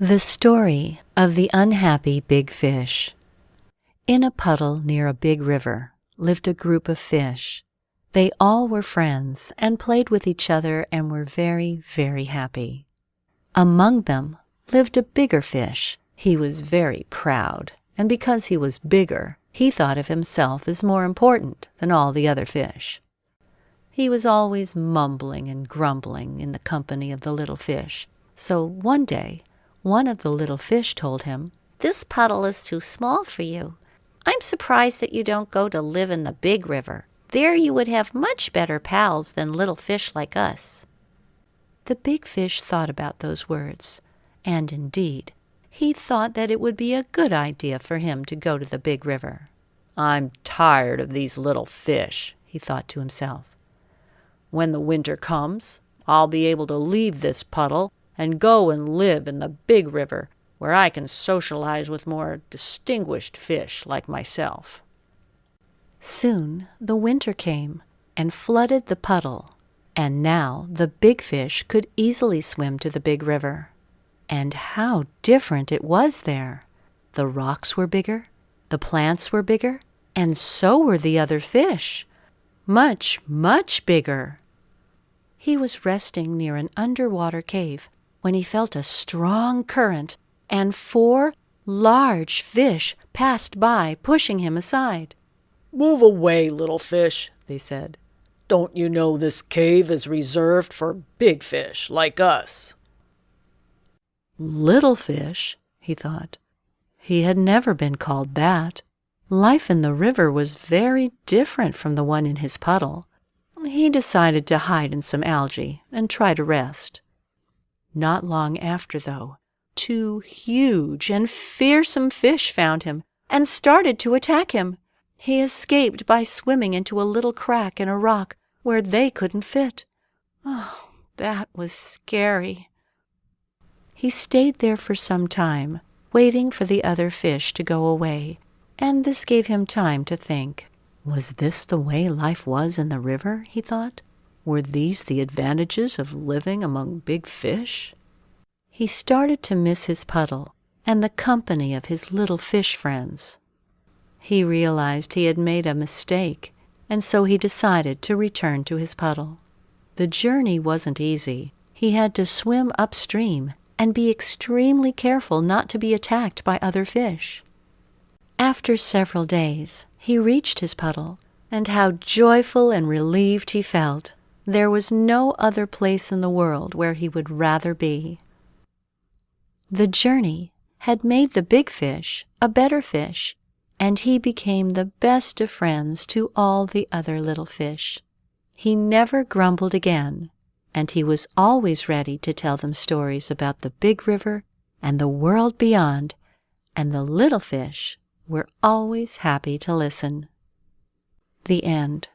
The Story of the Unhappy Big Fish. In a puddle near a big river lived a group of fish. They all were friends and played with each other and were very, very happy. Among them lived a bigger fish. He was very proud, and because he was bigger, he thought of himself as more important than all the other fish. He was always mumbling and grumbling in the company of the little fish. So one day, one of the little fish told him, "This puddle is too small for you. I'm surprised that you don't go to live in the big river. There you would have much better pals than little fish like us." The big fish thought about those words, and indeed, he thought that it would be a good idea for him to go to the big river. "I'm tired of these little fish," he thought to himself. "When the winter comes, I'll be able to leave this puddle and go and live in the big river where I can socialize with more distinguished fish like myself." Soon the winter came and flooded the puddle, and now the big fish could easily swim to the big river. And how different it was there! The rocks were bigger, the plants were bigger, and so were the other fish. Much, much bigger. He was resting near an underwater cave when he felt a strong current, and 4 large fish passed by, pushing him aside. "Move away, little fish," they said. "Don't you know this cave is reserved for big fish like us?" Little fish, he thought. He had never been called that. Life in the river was very different from the one in his puddle. He decided to hide in some algae and try to rest. Not long after, though, 2 huge and fearsome fish found him and started to attack him. He escaped by swimming into a little crack in a rock where they couldn't fit. Oh, that was scary. He stayed there for some time, waiting for the other fish to go away, and this gave him time to think. Was this the way life was in the river, he thought? Were these the advantages of living among big fish? He started to miss his puddle and the company of his little fish friends. He realized he had made a mistake, and so he decided to return to his puddle. The journey wasn't easy. He had to swim upstream and be extremely careful not to be attacked by other fish. After several days, he reached his puddle, and how joyful and relieved he felt. There was no other place in the world where he would rather be. The journey had made the big fish a better fish, and he became the best of friends to all the other little fish. He never grumbled again, and he was always ready to tell them stories about the big river and the world beyond, and the little fish were always happy to listen. The end.